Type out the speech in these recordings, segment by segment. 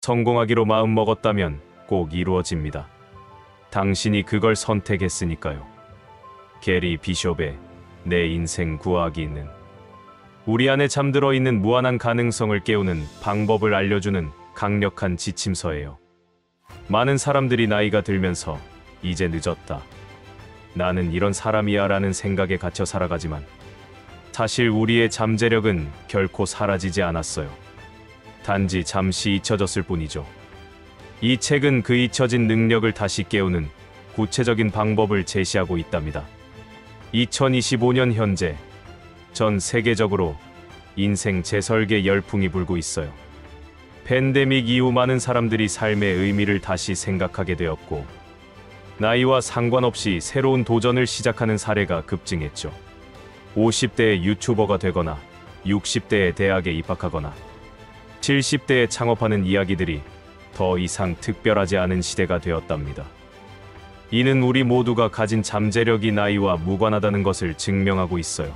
성공하기로 마음먹었다면 꼭 이루어집니다. 당신이 그걸 선택했으니까요. 게리 비숍의 내 인생 구하기는 우리 안에 잠들어 있는 무한한 가능성을 깨우는 방법을 알려주는 강력한 지침서예요. 많은 사람들이 나이가 들면서 이제 늦었다, 나는 이런 사람이야 라는 생각에 갇혀 살아가지만 사실 우리의 잠재력은 결코 사라지지 않았어요. 단지 잠시 잊혀졌을 뿐이죠. 이 책은 그 잊혀진 능력을 다시 깨우는 구체적인 방법을 제시하고 있답니다. 2025년 현재 전 세계적으로 인생 재설계 열풍이 불고 있어요. 팬데믹 이후 많은 사람들이 삶의 의미를 다시 생각하게 되었고, 나이와 상관없이 새로운 도전을 시작하는 사례가 급증했죠. 50대에 유튜버가 되거나 60대에 대학에 입학하거나 70대에 창업하는 이야기들이 더 이상 특별하지 않은 시대가 되었답니다. 이는 우리 모두가 가진 잠재력이 나이와 무관하다는 것을 증명하고 있어요.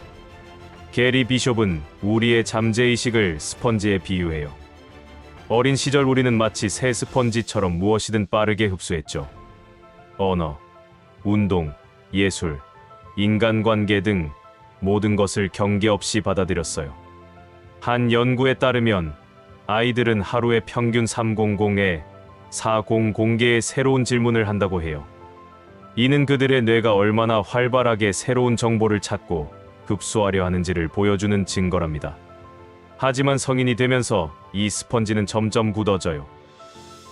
게리 비숍은 우리의 잠재의식을 스펀지에 비유해요. 어린 시절 우리는 마치 새 스펀지처럼 무엇이든 빠르게 흡수했죠. 언어, 운동, 예술, 인간관계 등 모든 것을 경계 없이 받아들였어요. 한 연구에 따르면 아이들은 하루에 평균 300에 400개의 새로운 질문을 한다고 해요. 이는 그들의 뇌가 얼마나 활발하게 새로운 정보를 찾고 흡수하려 하는지를 보여주는 증거랍니다. 하지만 성인이 되면서 이 스펀지는 점점 굳어져요.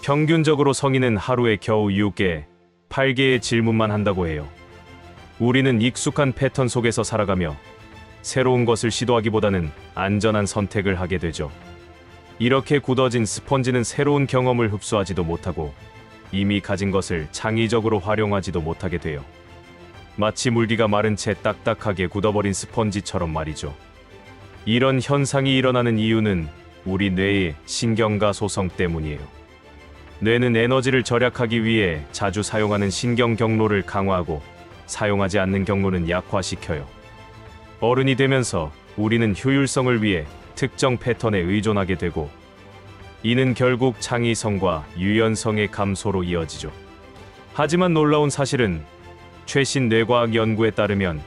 평균적으로 성인은 하루에 겨우 6개, 8개의 질문만 한다고 해요. 우리는 익숙한 패턴 속에서 살아가며 새로운 것을 시도하기보다는 안전한 선택을 하게 되죠. 이렇게 굳어진 스펀지는 새로운 경험을 흡수하지도 못하고 이미 가진 것을 창의적으로 활용하지도 못하게 돼요. 마치 물기가 마른 채 딱딱하게 굳어버린 스펀지처럼 말이죠. 이런 현상이 일어나는 이유는 우리 뇌의 신경가 소성 때문이에요. 뇌는 에너지를 절약하기 위해 자주 사용하는 신경 경로를 강화하고 사용하지 않는 경로는 약화시켜요. 어른이 되면서 우리는 효율성을 위해 특정 패턴에 의존하게 되고, 이는 결국 창의성과 유연성의 감소로 이어지죠. 하지만 놀라운 사실은 최신 뇌과학 연구에 따르면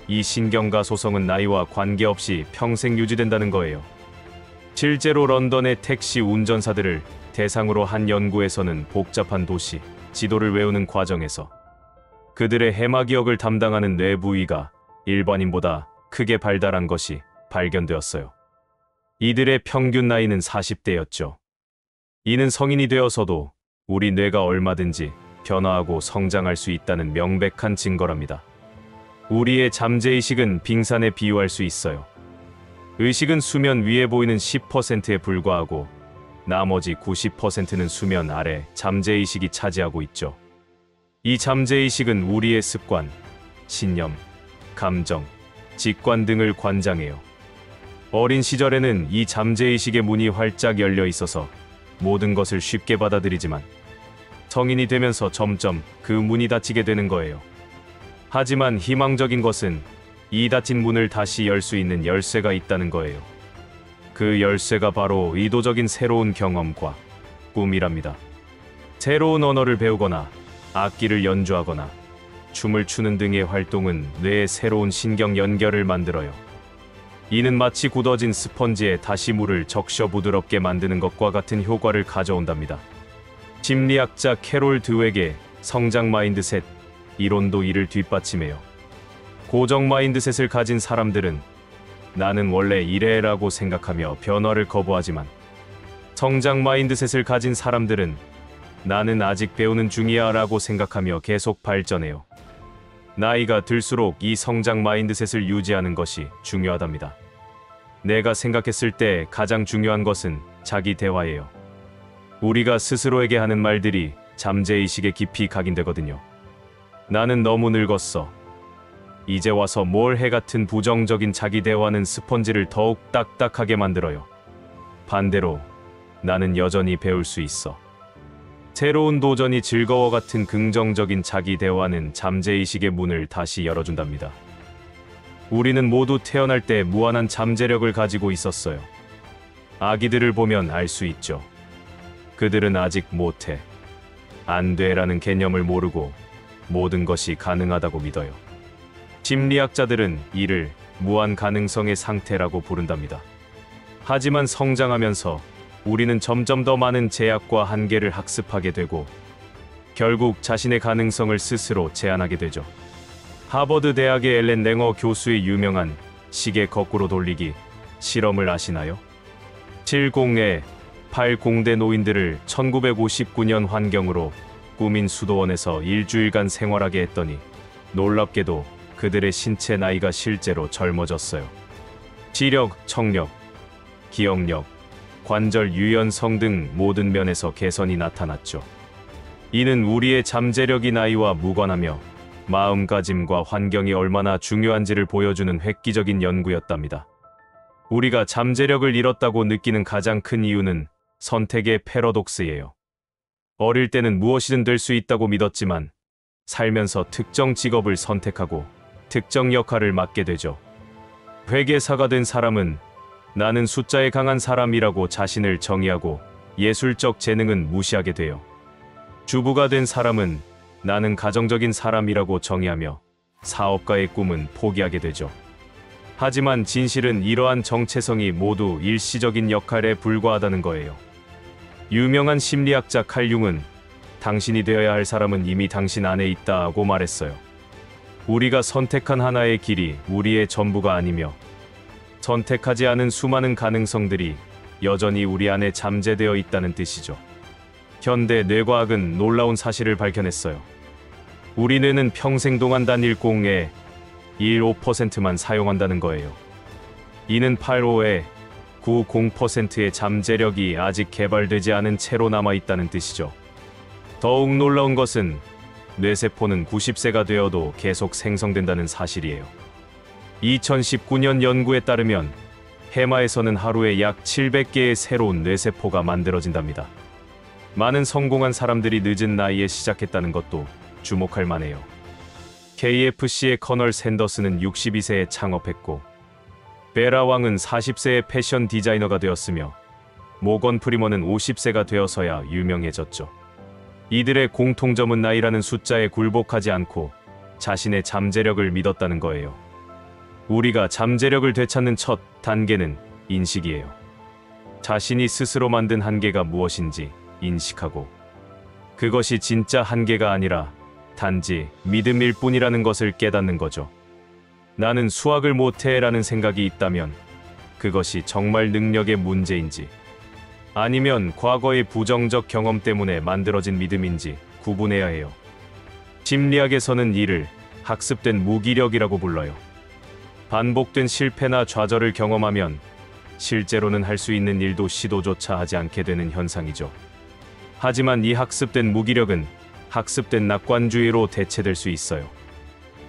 이 신경가 소성은 나이와 관계없이 평생 유지된다는 거예요. 실제로 런던의 택시 운전사들을 대상으로 한 연구에서는 복잡한 도시 지도를 외우는 과정에서 그들의 해마 기억을 담당하는 뇌 부위가 일반인보다 크게 발달한 것이 발견되었어요. 이들의 평균 나이는 40대였죠. 이는 성인이 되어서도 우리 뇌가 얼마든지 변화하고 성장할 수 있다는 명백한 증거랍니다. 우리의 잠재의식은 빙산에 비유할 수 있어요. 의식은 수면 위에 보이는 10%에 불과하고 나머지 90%는 수면 아래 잠재의식이 차지하고 있죠. 이 잠재의식은 우리의 습관, 신념, 감정, 직관 등을 관장해요. 어린 시절에는 이 잠재의식의 문이 활짝 열려 있어서 모든 것을 쉽게 받아들이지만 성인이 되면서 점점 그 문이 닫히게 되는 거예요. 하지만 희망적인 것은 이 닫힌 문을 다시 열 수 있는 열쇠가 있다는 거예요. 그 열쇠가 바로 의도적인 새로운 경험과 꿈이랍니다. 새로운 언어를 배우거나 악기를 연주하거나 춤을 추는 등의 활동은 뇌의 새로운 신경 연결을 만들어요. 이는 마치 굳어진 스펀지에 다시 물을 적셔 부드럽게 만드는 것과 같은 효과를 가져온답니다. 심리학자 캐롤 드웩의 성장 마인드셋 이론도 이를 뒷받침해요. 고정 마인드셋을 가진 사람들은 나는 원래 이래라고 생각하며 변화를 거부하지만, 성장 마인드셋을 가진 사람들은 나는 아직 배우는 중이야 라고 생각하며 계속 발전해요. 나이가 들수록 이 성장 마인드셋을 유지하는 것이 중요하답니다. 내가 생각했을 때 가장 중요한 것은 자기 대화예요. 우리가 스스로에게 하는 말들이 잠재의식에 깊이 각인되거든요. 나는 너무 늙었어. 이제 와서 뭘 해 같은 부정적인 자기 대화는 스펀지를 더욱 딱딱하게 만들어요. 반대로 나는 여전히 배울 수 있어. 새로운 도전이 즐거워 같은 긍정적인 자기 대화는 잠재의식의 문을 다시 열어준답니다. 우리는 모두 태어날 때 무한한 잠재력을 가지고 있었어요. 아기들을 보면 알 수 있죠. 그들은 아직 못해, 안 돼라는 개념을 모르고 모든 것이 가능하다고 믿어요. 심리학자들은 이를 무한 가능성의 상태라고 부른답니다. 하지만 성장하면서 우리는 점점 더 많은 제약과 한계를 학습하게 되고 결국 자신의 가능성을 스스로 제한하게 되죠. 하버드 대학의 엘렌 랭어 교수의 유명한 시계 거꾸로 돌리기 실험을 아시나요? 702, 80대 노인들을 1959년 환경으로 꾸민 수도원에서 일주일간 생활하게 했더니 놀랍게도 그들의 신체 나이가 실제로 젊어졌어요. 지력, 청력, 기억력, 관절 유연성 등 모든 면에서 개선이 나타났죠. 이는 우리의 잠재력이 나이와 무관하며 마음가짐과 환경이 얼마나 중요한지를 보여주는 획기적인 연구였답니다. 우리가 잠재력을 잃었다고 느끼는 가장 큰 이유는 선택의 패러독스예요. 어릴 때는 무엇이든 될 수 있다고 믿었지만 살면서 특정 직업을 선택하고 특정 역할을 맡게 되죠. 회계사가 된 사람은 나는 숫자에 강한 사람이라고 자신을 정의하고 예술적 재능은 무시하게 돼요. 주부가 된 사람은 나는 가정적인 사람이라고 정의하며 사업가의 꿈은 포기하게 되죠. 하지만 진실은 이러한 정체성이 모두 일시적인 역할에 불과하다는 거예요. 유명한 심리학자 칼 융은 당신이 되어야 할 사람은 이미 당신 안에 있다고 말했어요. 우리가 선택한 하나의 길이 우리의 전부가 아니며 선택하지 않은 수많은 가능성들이 여전히 우리 안에 잠재되어 있다는 뜻이죠. 현대 뇌과학은 놀라운 사실을 밝혀냈어요. 우리 뇌는 평생 동안 단 1.15%만 사용한다는 거예요. 이는 90%의 잠재력이 아직 개발되지 않은 채로 남아있다는 뜻이죠. 더욱 놀라운 것은 뇌세포는 90세가 되어도 계속 생성된다는 사실이에요. 2019년 연구에 따르면 해마에서는 하루에 약 700개의 새로운 뇌세포가 만들어진답니다. 많은 성공한 사람들이 늦은 나이에 시작했다는 것도 주목할 만해요. KFC의 커널 샌더스는 62세에 창업했고 베라 왕은 40세에 패션 디자이너가 되었으며 모건 프리먼은 50세가 되어서야 유명해졌죠. 이들의 공통점은 나이라는 숫자에 굴복하지 않고 자신의 잠재력을 믿었다는 거예요. 우리가 잠재력을 되찾는 첫 단계는 인식이에요. 자신이 스스로 만든 한계가 무엇인지 인식하고 그것이 진짜 한계가 아니라 단지 믿음일 뿐이라는 것을 깨닫는 거죠. 나는 수학을 못해라는 생각이 있다면 그것이 정말 능력의 문제인지 아니면 과거의 부정적 경험 때문에 만들어진 믿음인지 구분해야 해요. 심리학에서는 이를 학습된 무기력이라고 불러요. 반복된 실패나 좌절을 경험하면 실제로는 할 수 있는 일도 시도조차 하지 않게 되는 현상이죠. 하지만 이 학습된 무기력은 학습된 낙관주의로 대체될 수 있어요.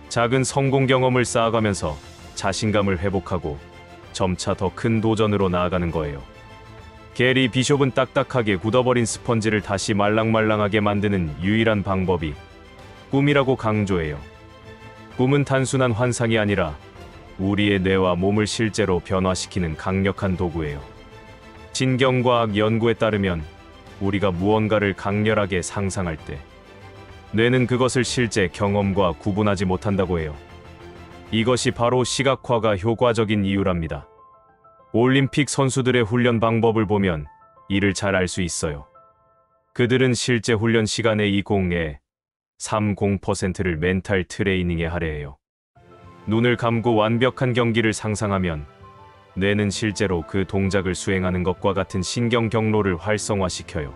작은 성공 경험을 쌓아가면서 자신감을 회복하고 점차 더 큰 도전으로 나아가는 거예요. 게리 비숍은 딱딱하게 굳어버린 스펀지를 다시 말랑말랑하게 만드는 유일한 방법이 꿈이라고 강조해요. 꿈은 단순한 환상이 아니라 우리의 뇌와 몸을 실제로 변화시키는 강력한 도구예요. 진경과학 연구에 따르면 우리가 무언가를 강렬하게 상상할 때 뇌는 그것을 실제 경험과 구분하지 못한다고 해요. 이것이 바로 시각화가 효과적인 이유랍니다. 올림픽 선수들의 훈련 방법을 보면 이를 잘 알 수 있어요. 그들은 실제 훈련 시간의 30%를 멘탈 트레이닝에 할애해요. 눈을 감고 완벽한 경기를 상상하면 뇌는 실제로 그 동작을 수행하는 것과 같은 신경 경로를 활성화시켜요.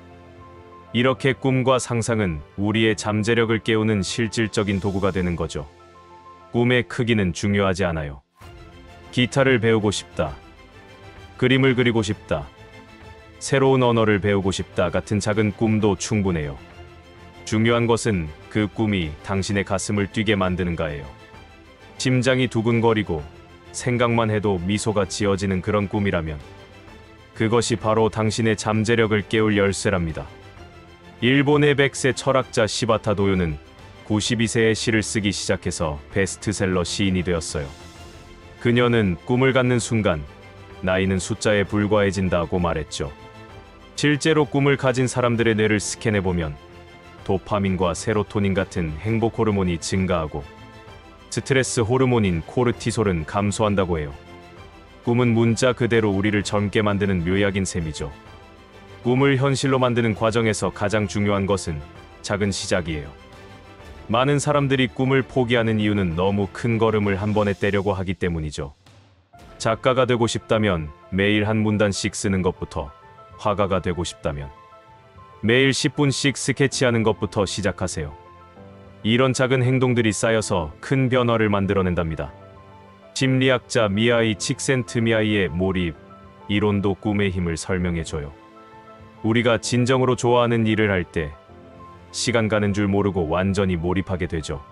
이렇게 꿈과 상상은 우리의 잠재력을 깨우는 실질적인 도구가 되는 거죠. 꿈의 크기는 중요하지 않아요. 기타를 배우고 싶다, 그림을 그리고 싶다, 새로운 언어를 배우고 싶다 같은 작은 꿈도 충분해요. 중요한 것은 그 꿈이 당신의 가슴을 뛰게 만드는가예요. 심장이 두근거리고 생각만 해도 미소가 지어지는 그런 꿈이라면 그것이 바로 당신의 잠재력을 깨울 열쇠랍니다. 일본의 100세 철학자 시바타 도요는 92세에 시를 쓰기 시작해서 베스트셀러 시인이 되었어요. 그녀는 꿈을 갖는 순간 나이는 숫자에 불과해진다고 말했죠. 실제로 꿈을 가진 사람들의 뇌를 스캔해보면 도파민과 세로토닌 같은 행복 호르몬이 증가하고 스트레스 호르몬인 코르티솔은 감소한다고 해요. 꿈은 문자 그대로 우리를 젊게 만드는 묘약인 셈이죠. 꿈을 현실로 만드는 과정에서 가장 중요한 것은 작은 시작이에요. 많은 사람들이 꿈을 포기하는 이유는 너무 큰 걸음을 한 번에 떼려고 하기 때문이죠. 작가가 되고 싶다면 매일 한 문단씩 쓰는 것부터, 화가가 되고 싶다면 매일 10분씩 스케치하는 것부터 시작하세요. 이런 작은 행동들이 쌓여서 큰 변화를 만들어낸답니다. 심리학자 미하이 칙센트미하이의 몰입 이론도 꿈의 힘을 설명해줘요. 우리가 진정으로 좋아하는 일을 할 때 시간 가는 줄 모르고 완전히 몰입하게 되죠.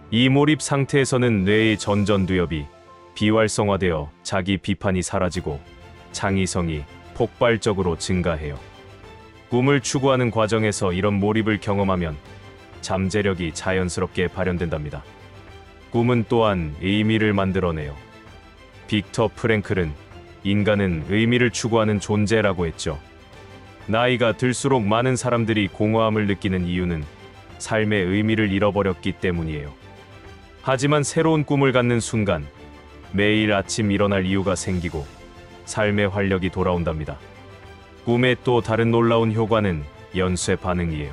이 몰입 상태에서는 뇌의 전전두엽이 비활성화되어 자기 비판이 사라지고 창의성이 폭발적으로 증가해요. 꿈을 추구하는 과정에서 이런 몰입을 경험하면 잠재력이 자연스럽게 발현된답니다. 꿈은 또한 의미를 만들어내요. 빅터 프랭클은 인간은 의미를 추구하는 존재라고 했죠. 나이가 들수록 많은 사람들이 공허함을 느끼는 이유는 삶의 의미를 잃어버렸기 때문이에요. 하지만 새로운 꿈을 갖는 순간 매일 아침 일어날 이유가 생기고 삶의 활력이 돌아온답니다. 꿈의 또 다른 놀라운 효과는 연쇄 반응이에요.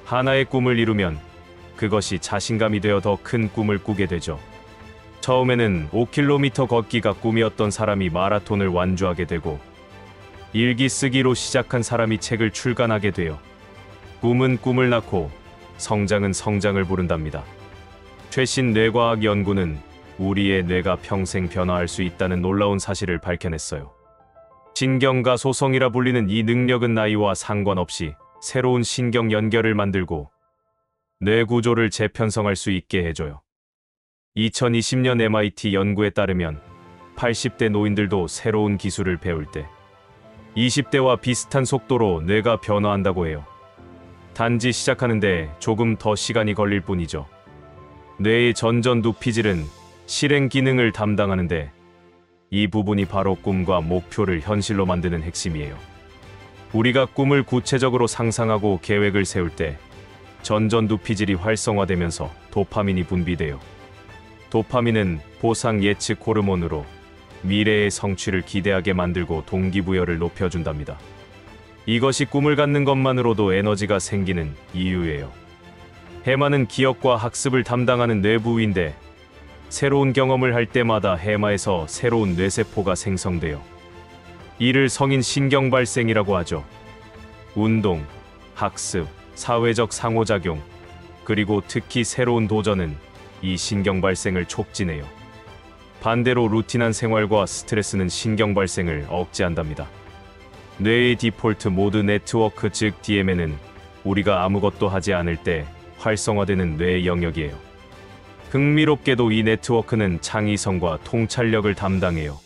하나의 꿈을 이루면 그것이 자신감이 되어 더 큰 꿈을 꾸게 되죠. 처음에는 5km 걷기가 꿈이었던 사람이 마라톤을 완주하게 되고 일기 쓰기로 시작한 사람이 책을 출간하게 돼요. 꿈은 꿈을 낳고 성장은 성장을 부른답니다. 최신 뇌과학 연구는 우리의 뇌가 평생 변화할 수 있다는 놀라운 사실을 밝혀냈어요. 신경가 소성이라 불리는 이 능력은 나이와 상관없이 새로운 신경 연결을 만들고 뇌 구조를 재편성할 수 있게 해줘요. 2020년 MIT 연구에 따르면 80대 노인들도 새로운 기술을 배울 때 20대와 비슷한 속도로 뇌가 변화한다고 해요. 단지 시작하는데 조금 더 시간이 걸릴 뿐이죠. 뇌의 전전두피질은 실행 기능을 담당하는데 이 부분이 바로 꿈과 목표를 현실로 만드는 핵심이에요. 우리가 꿈을 구체적으로 상상하고 계획을 세울 때 전전두피질이 활성화되면서 도파민이 분비돼요. 도파민은 보상 예측 호르몬으로 미래의 성취를 기대하게 만들고 동기부여를 높여준답니다. 이것이 꿈을 갖는 것만으로도 에너지가 생기는 이유예요. 해마는 기억과 학습을 담당하는 뇌부위인데 새로운 경험을 할 때마다 해마에서 새로운 뇌세포가 생성돼요. 이를 성인 신경발생이라고 하죠. 운동, 학습, 사회적 상호작용, 그리고 특히 새로운 도전은 이 신경발생을 촉진해요. 반대로 루틴한 생활과 스트레스는 신경발생을 억제한답니다. 뇌의 디폴트 모드 네트워크 즉 DMN은 우리가 아무것도 하지 않을 때 활성화되는 뇌의 영역이에요. 흥미롭게도 이 네트워크는 창의성과 통찰력을 담당해요.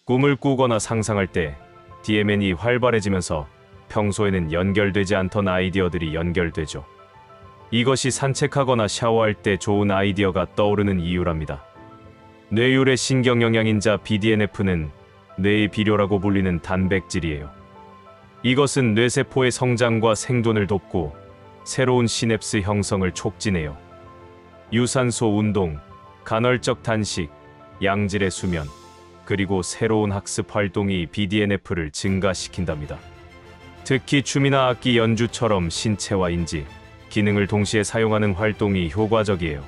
꿈을 꾸거나 상상할 때 DMN이 활발해지면서 평소에는 연결되지 않던 아이디어들이 연결되죠. 이것이 산책하거나 샤워할 때 좋은 아이디어가 떠오르는 이유랍니다. 뇌율의 신경영양인자 BDNF는 뇌의 비료라고 불리는 단백질이에요. 이것은 뇌세포의 성장과 생존을 돕고 새로운 시냅스 형성을 촉진해요. 유산소 운동, 간헐적 단식, 양질의 수면, 그리고 새로운 학습 활동이 BDNF를 증가시킨답니다. 특히 춤이나 악기 연주처럼 신체와 인지, 기능을 동시에 사용하는 활동이 효과적이에요.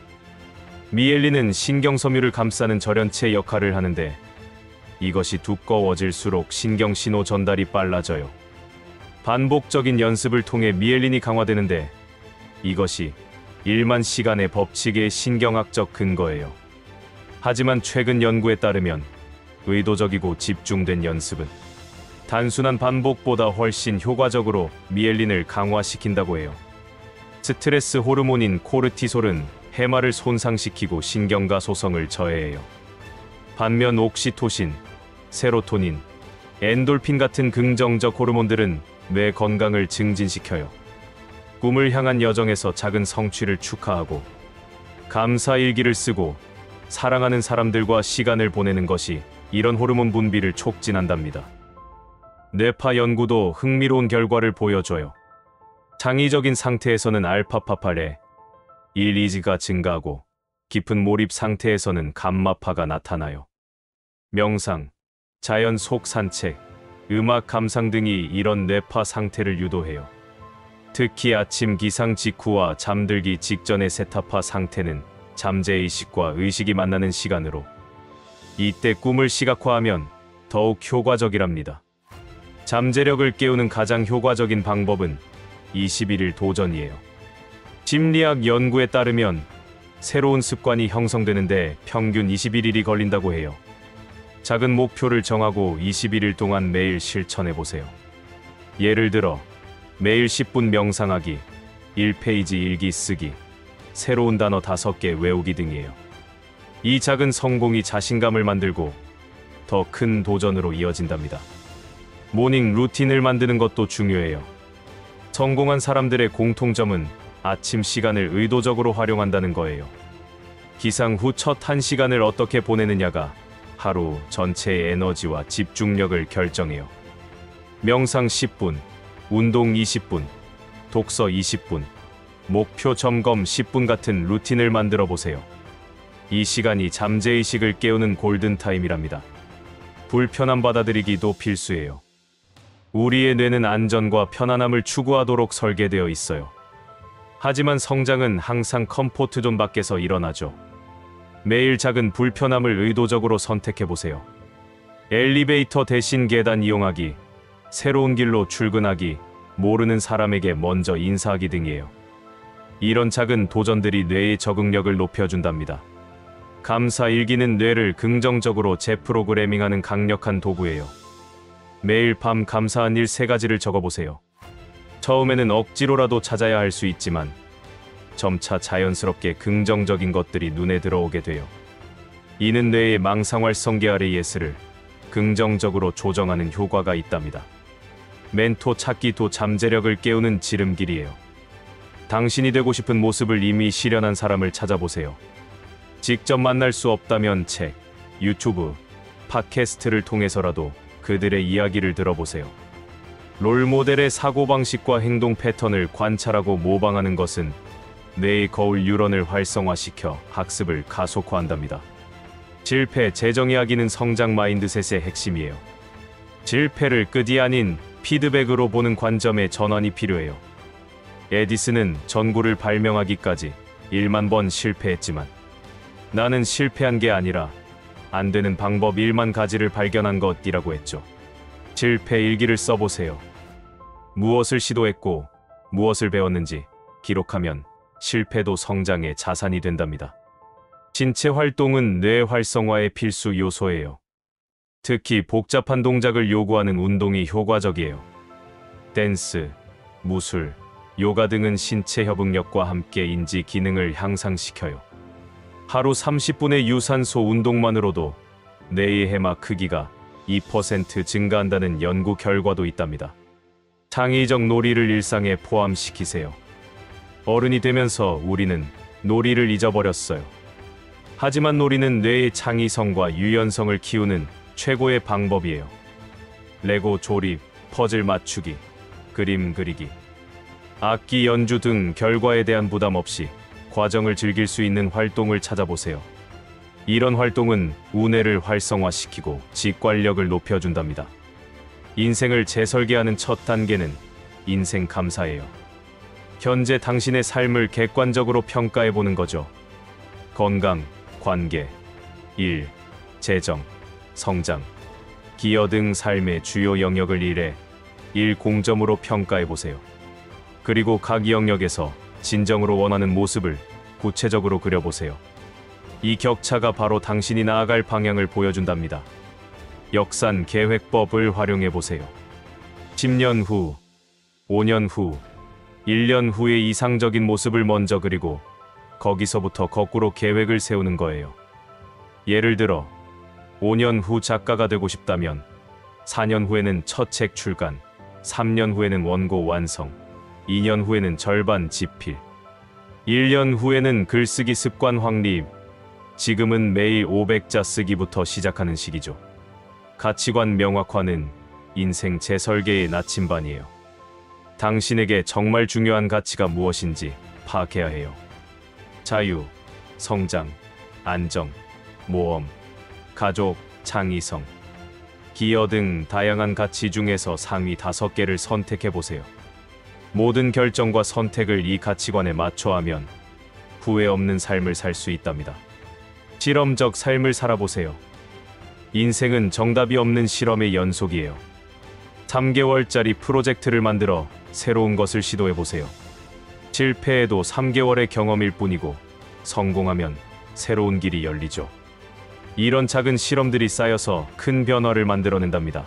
미엘린은 신경섬유를 감싸는 절연체 역할을 하는데 이것이 두꺼워질수록 신경신호 전달이 빨라져요. 반복적인 연습을 통해 미엘린이 강화되는데 이것이 1만 시간의 법칙의 신경학적 근거예요. 하지만 최근 연구에 따르면 의도적이고 집중된 연습은 단순한 반복보다 훨씬 효과적으로 미엘린을 강화시킨다고 해요. 스트레스 호르몬인 코르티솔은 해마를 손상시키고 신경가 소성을 저해해요. 반면 옥시토신, 세로토닌, 엔돌핀 같은 긍정적 호르몬들은 뇌 건강을 증진시켜요. 꿈을 향한 여정에서 작은 성취를 축하하고 감사일기를 쓰고 사랑하는 사람들과 시간을 보내는 것이 이런 호르몬 분비를 촉진한답니다. 뇌파 연구도 흥미로운 결과를 보여줘요. 창의적인 상태에서는 알파파팔의 1이지가 증가하고 깊은 몰입 상태에서는 감마파가 나타나요. 명상, 자연 속 산책, 음악 감상 등이 이런 뇌파 상태를 유도해요. 특히 아침 기상 직후와 잠들기 직전의 세타파 상태는 잠재의식과 의식이 만나는 시간으로 이때 꿈을 시각화하면 더욱 효과적이랍니다. 잠재력을 깨우는 가장 효과적인 방법은 21일 도전이에요. 심리학 연구에 따르면 새로운 습관이 형성되는데 평균 21일이 걸린다고 해요. 작은 목표를 정하고 21일 동안 매일 실천해보세요. 예를 들어 매일 10분 명상하기, 1페이지 일기 쓰기, 새로운 단어 5개 외우기 등이에요. 이 작은 성공이 자신감을 만들고 더 큰 도전으로 이어진답니다. 모닝 루틴을 만드는 것도 중요해요. 성공한 사람들의 공통점은 아침 시간을 의도적으로 활용한다는 거예요. 기상 후 첫 1시간을 어떻게 보내느냐가 하루 전체의 에너지와 집중력을 결정해요. 명상 10분, 운동 20분, 독서 20분, 목표 점검 10분 같은 루틴을 만들어 보세요. 이 시간이 잠재의식을 깨우는 골든타임이랍니다. 불편함 받아들이기도 필수예요. 우리의 뇌는 안전과 편안함을 추구하도록 설계되어 있어요. 하지만 성장은 항상 컴포트존 밖에서 일어나죠. 매일 작은 불편함을 의도적으로 선택해보세요. 엘리베이터 대신 계단 이용하기, 새로운 길로 출근하기, 모르는 사람에게 먼저 인사하기 등이에요. 이런 작은 도전들이 뇌의 적응력을 높여준답니다. 감사 일기는 뇌를 긍정적으로 재프로그래밍하는 강력한 도구예요. 매일 밤 감사한 일 3가지를 적어보세요. 처음에는 억지로라도 찾아야 할 수 있지만 점차 자연스럽게 긍정적인 것들이 눈에 들어오게 돼요. 이는 뇌의 망상활성 계열의 예스를 긍정적으로 조정하는 효과가 있답니다. 멘토 찾기도 잠재력을 깨우는 지름길이에요. 당신이 되고 싶은 모습을 이미 실현한 사람을 찾아보세요. 직접 만날 수 없다면 책, 유튜브, 팟캐스트를 통해서라도 그들의 이야기를 들어보세요. 롤모델의 사고방식과 행동 패턴을 관찰하고 모방하는 것은 뇌의 거울 뉴런을 활성화시켜 학습을 가속화한답니다. 실패, 재정의하기는 성장 마인드셋의 핵심이에요. 실패를 끝이 아닌 피드백으로 보는 관점의 전환이 필요해요. 에디슨은 전구를 발명하기까지 1만 번 실패했지만 나는 실패한 게 아니라 안 되는 방법 1만 가지를 발견한 것이라고 했죠. 실패 일기를 써보세요. 무엇을 시도했고 무엇을 배웠는지 기록하면 실패도 성장의 자산이 된답니다. 신체 활동은 뇌 활성화의 필수 요소예요. 특히 복잡한 동작을 요구하는 운동이 효과적이에요. 댄스, 무술, 요가 등은 신체 협응력과 함께 인지 기능을 향상시켜요. 하루 30분의 유산소 운동만으로도 뇌의 해마 크기가 2% 증가한다는 연구 결과도 있답니다. 창의적 놀이를 일상에 포함시키세요. 어른이 되면서 우리는 놀이를 잊어버렸어요. 하지만 놀이는 뇌의 창의성과 유연성을 키우는 최고의 방법이에요. 레고 조립, 퍼즐 맞추기, 그림 그리기, 악기 연주 등 결과에 대한 부담 없이 과정을 즐길 수 있는 활동을 찾아보세요. 이런 활동은 우뇌를 활성화시키고 직관력을 높여준답니다. 인생을 재설계하는 첫 단계는 인생 감사예요. 현재 당신의 삶을 객관적으로 평가해보는 거죠. 건강, 관계, 일, 재정, 성장, 기여 등 삶의 주요 영역을 1에 1공점으로 평가해보세요. 그리고 각 영역에서 진정으로 원하는 모습을 구체적으로 그려보세요. 이 격차가 바로 당신이 나아갈 방향을 보여준답니다. 역산 계획법을 활용해보세요. 10년 후, 5년 후, 1년 후의 이상적인 모습을 먼저 그리고 거기서부터 거꾸로 계획을 세우는 거예요. 예를 들어 5년 후 작가가 되고 싶다면 4년 후에는 첫 책 출간, 3년 후에는 원고 완성, 2년 후에는 절반 집필, 1년 후에는 글쓰기 습관 확립. 지금은 매일 500자 쓰기부터 시작하는 시기죠. 가치관 명확화는 인생 재설계의 나침반이에요. 당신에게 정말 중요한 가치가 무엇인지 파악해야 해요. 자유, 성장, 안정, 모험, 가족, 창의성, 기여 등 다양한 가치 중에서 상위 5개를 선택해 보세요. 모든 결정과 선택을 이 가치관에 맞춰 하면 후회 없는 삶을 살 수 있답니다. 실험적 삶을 살아보세요. 인생은 정답이 없는 실험의 연속이에요. 3개월짜리 프로젝트를 만들어 새로운 것을 시도해 보세요. 실패해도 3개월의 경험일 뿐이고 성공하면 새로운 길이 열리죠. 이런 작은 실험들이 쌓여서 큰 변화를 만들어낸답니다.